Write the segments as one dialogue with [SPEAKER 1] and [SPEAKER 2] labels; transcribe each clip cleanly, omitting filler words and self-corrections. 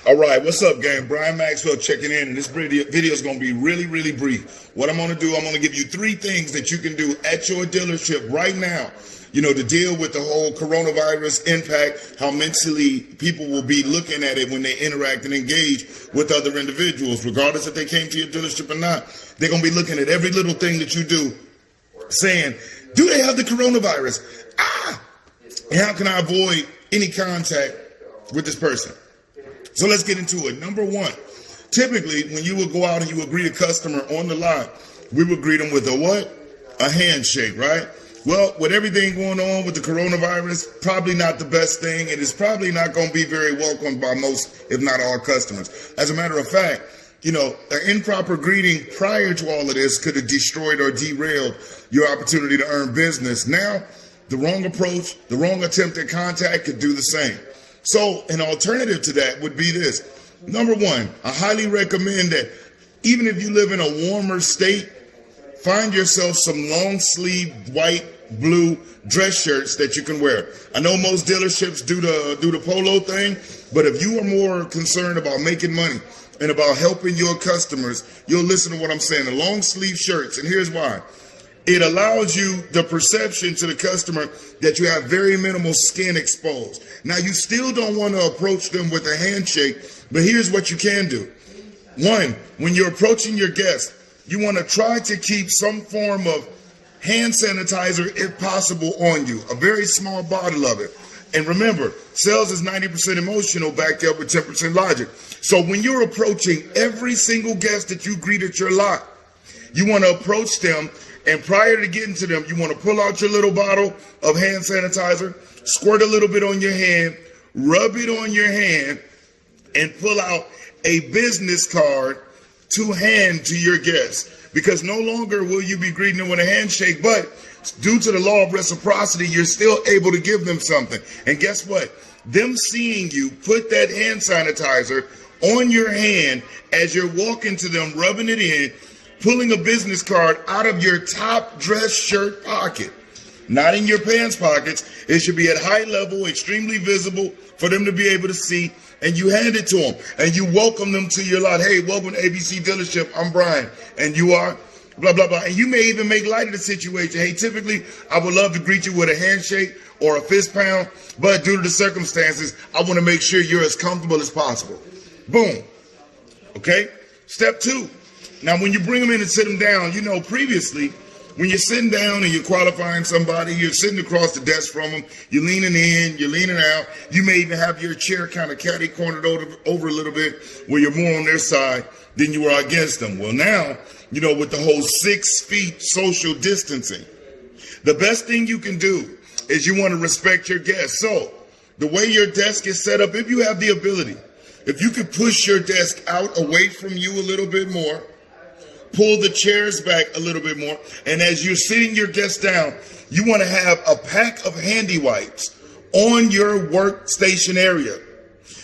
[SPEAKER 1] All right, what's up, gang? Brian Maxwell checking in, and this video is going to be really brief. What I'm going to do, I'm going to give you 3 things that you can do at your dealership right now, to deal with the whole coronavirus impact, how mentally people will be looking at it when they interact and engage with other individuals, regardless if they came to your dealership or not. They're going to be looking at every little thing that you do, saying, do they have the coronavirus? And how can I avoid any contact with this person? So let's get into it. Number 1, typically when you would go out and you would greet a customer on the lot, we would greet them with a what? A handshake, right? Well, with everything going on with the coronavirus, probably not the best thing. It is probably not going to be very welcomed by most, if not all, customers. As a matter of fact, an improper greeting prior to all of this could have destroyed or derailed your opportunity to earn business. Now, the wrong approach, the wrong attempt at contact could do the same. So an alternative to that would be this. Number 1, I highly recommend that even if you live in a warmer state, find yourself some long sleeve white, blue dress shirts that you can wear. I know most dealerships do the polo thing, but if you are more concerned about making money and about helping your customers, you'll listen to what I'm saying. The long sleeve shirts, and here's why. It allows you the perception to the customer that you have very minimal skin exposed. Now, you still don't want to approach them with a handshake, but here's what you can do. 1, when you're approaching your guest, you want to try to keep some form of hand sanitizer, if possible, on you, a very small bottle of it. And remember, sales is 90% emotional backed up with 10% logic. So when you're approaching every single guest that you greet at your lot, you want to approach them, and prior to getting to them, you want to pull out your little bottle of hand sanitizer, squirt a little bit on your hand, rub it on your hand, and pull out a business card to hand to your guests. Because no longer will you be greeting them with a handshake, but due to the law of reciprocity, you're still able to give them something. And guess what? Them seeing you put that hand sanitizer on your hand as you're walking to them, rubbing it in, pulling a business card out of your top dress shirt pocket, not in your pants pockets. It should be at high level, extremely visible for them to be able to see, and you hand it to them and you welcome them to your lot. Hey, welcome to ABC dealership. I'm Brian, and you are blah, blah, blah. And you may even make light of the situation. Hey, typically I would love to greet you with a handshake or a fist pound, but due to the circumstances, I want to make sure you're as comfortable as possible. Boom. Okay. Step 2. Now, when you bring them in and sit them down, previously, when you're sitting down and you're qualifying somebody, you're sitting across the desk from them, you're leaning in, you're leaning out. You may even have your chair kind of catty-cornered over a little bit where you're more on their side than you are against them. Well, now, with the whole 6 feet social distancing, the best thing you can do is you want to respect your guests. So the way your desk is set up, if you have the ability, if you could push your desk out away from you a little bit more, pull the chairs back a little bit more, and as you're sitting your guests down, you want to have a pack of handy wipes on your workstation area.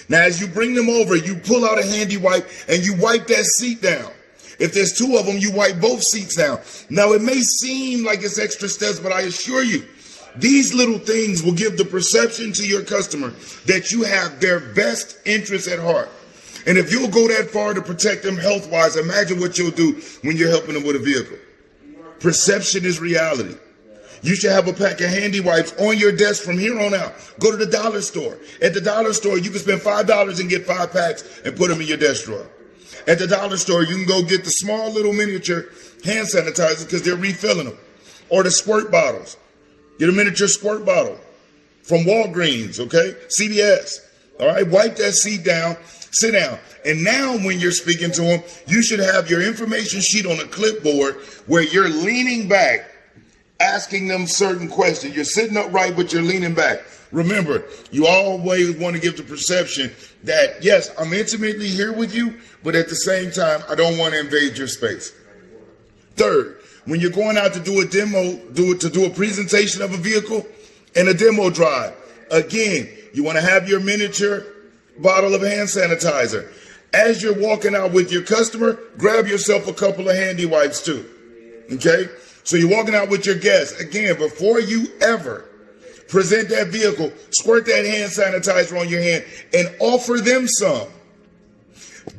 [SPEAKER 1] Now, as you bring them over, you pull out a handy wipe and you wipe that seat down. If there's 2 of them, you wipe both seats down. Now, it may seem like it's extra steps, but I assure you, these little things will give the perception to your customer that you have their best interests at heart. And if you'll go that far to protect them health-wise, imagine what you'll do when you're helping them with a vehicle. Perception is reality. You should have a pack of handy wipes on your desk from here on out. Go to the dollar store. At the dollar store, you can spend $5 and get 5 packs and put them in your desk drawer. At the dollar store, you can go get the small little miniature hand sanitizers because they're refilling them. Or the squirt bottles. Get a miniature squirt bottle from Walgreens, okay? CVS. All right, wipe that seat down. Sit down. And now when you're speaking to them, you should have your information sheet on a clipboard where you're leaning back, asking them certain questions. You're sitting upright, but you're leaning back. Remember, you always want to give the perception that, yes, I'm intimately here with you, but at the same time, I don't want to invade your space. 3rd, when you're going out to do a demo, to do a presentation of a vehicle and a demo drive, again, you want to have your miniature bottle of hand sanitizer. As you're walking out with your customer, grab yourself a couple of handy wipes too. Okay? So you're walking out with your guests. Again, before you ever present that vehicle, squirt that hand sanitizer on your hand and offer them some.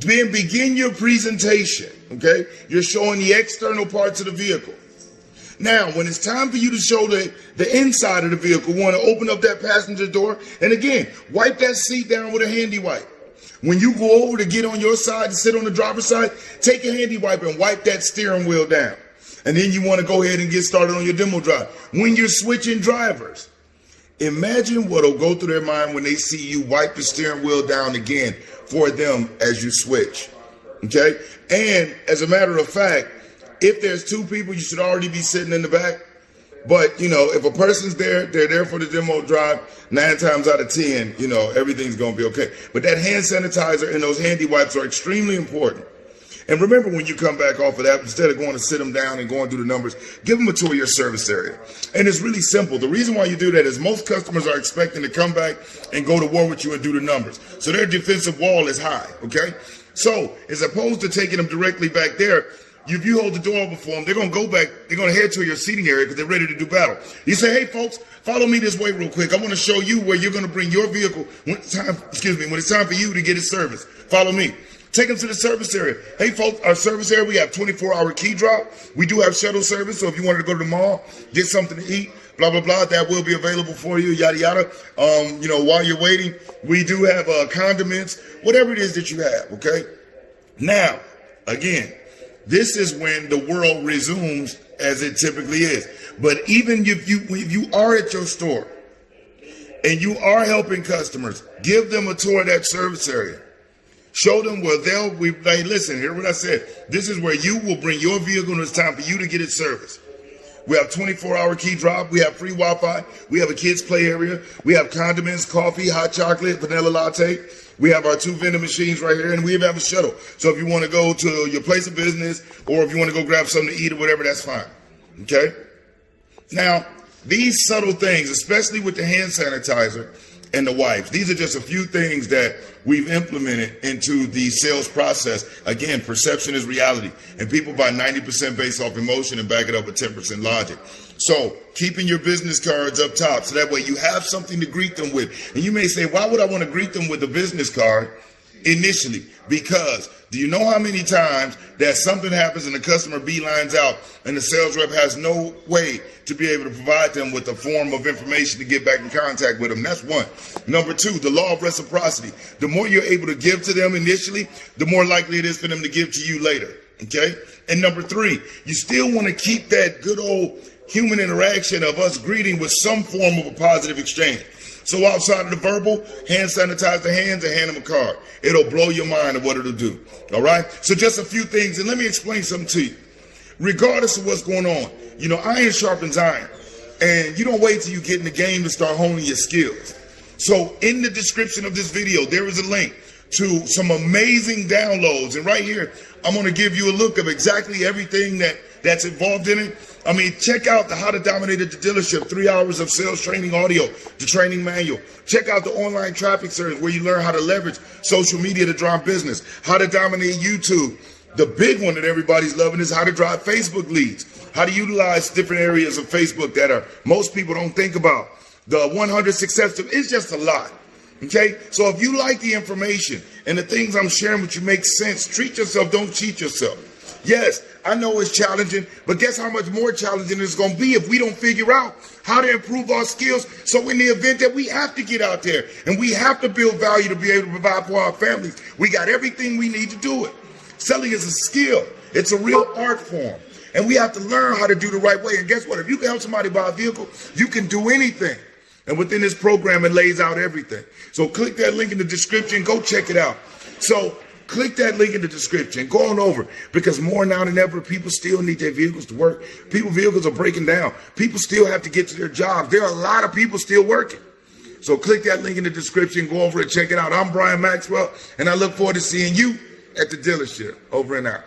[SPEAKER 1] Then begin your presentation, okay? You're showing the external parts of the vehicle. Now, when it's time for you to show the inside of the vehicle, you want to open up that passenger door. And again, wipe that seat down with a handy wipe. When you go over to get on your side to sit on the driver's side, take a handy wipe and wipe that steering wheel down. And then you want to go ahead and get started on your demo drive. When you're switching drivers, imagine what will go through their mind when they see you wipe the steering wheel down again for them as you switch. Okay? And as a matter of fact, if there's two people, you should already be sitting in the back. But, you know, if a person's there, they're there for the demo drive, 9 times out of 10, you know, everything's going to be okay. But that hand sanitizer and those handy wipes are extremely important. And remember, when you come back off of that, instead of going to sit them down and going through the numbers, give them a tour of your service area. And it's really simple. The reason why you do that is most customers are expecting to come back and go to war with you and do the numbers. So their defensive wall is high, okay? So as opposed to taking them directly back there, if you hold the door open for them, they're going to go back, they're going to head to your seating area because they're ready to do battle. You say, hey, folks, follow me this way real quick. I want to show you where you're going to bring your vehicle when it's time for you to get it serviced. Follow me. Take them to the service area. Hey, folks, our service area, we have 24-hour key drop. We do have shuttle service, so if you wanted to go to the mall, get something to eat, blah, blah, blah, that will be available for you, yada, yada. You know, while you're waiting, we do have condiments, whatever it is that you have, okay? Now, again, this is when the world resumes as it typically is. But even if you are at your store and you are helping customers, give them a tour of that service area. Show them where they'll be. Hey, listen, hear what I said. This is where you will bring your vehicle and it's time for you to get it serviced. We have 24-hour key drop. We have free Wi-Fi. We have a kids play area. We have condiments, coffee, hot chocolate, vanilla latte. We have our 2 vending machines right here, and we have a shuttle. So if you want to go to your place of business or if you want to go grab something to eat or whatever, that's fine. Okay? Now, these subtle things, especially with the hand sanitizer and the wipes, these are just a few things that we've implemented into the sales process. Again, perception is reality, and people buy 90% based off emotion and back it up with 10% logic. So keeping your business cards up top so that way you have something to greet them with. And you may say, why would I want to greet them with a business card initially? Because do you know how many times that something happens and the customer beelines out and the sales rep has no way to be able to provide them with a form of information to get back in contact with them? That's one. Number 2, the law of reciprocity. The more you're able to give to them initially, the more likely it is for them to give to you later. Okay? And number 3, you still want to keep that good old human interaction of us greeting with some form of a positive exchange. So outside of the verbal, hand sanitize the hands and hand them a card. It'll blow your mind of what it'll do. All right? So just a few things, and let me explain something to you. Regardless of what's going on, you know, iron sharpens iron. And you don't wait till you get in the game to start honing your skills. So in the description of this video, there is a link to some amazing downloads. And right here, I'm going to give you a look of exactly everything that's involved in it. I mean, check out the How to Dominate at the Dealership, 3 hours of sales training audio, the training manual. Check out the online traffic series where you learn how to leverage social media to drive business, how to dominate YouTube. The big one that everybody's loving is how to drive Facebook leads, how to utilize different areas of Facebook that most people don't think about. The 100 success tips, it's just a lot. Okay, so if you like the information and the things I'm sharing with you make sense, treat yourself, don't cheat yourself. Yes, I know it's challenging, but guess how much more challenging it's going to be if we don't figure out how to improve our skills. So in the event that we have to get out there and we have to build value to be able to provide for our families, we got everything we need to do it. Selling is a skill. It's a real art form. And we have to learn how to do the right way. And guess what? If you can help somebody buy a vehicle, you can do anything. And within this program, it lays out everything. So click that link in the description. Go check it out. So click that link in the description. Go on over, because more now than ever, people still need their vehicles to work. People's vehicles are breaking down. People still have to get to their jobs. There are a lot of people still working. So click that link in the description. Go over and check it out. I'm Brian Maxwell, and I look forward to seeing you at the dealership. Over and out.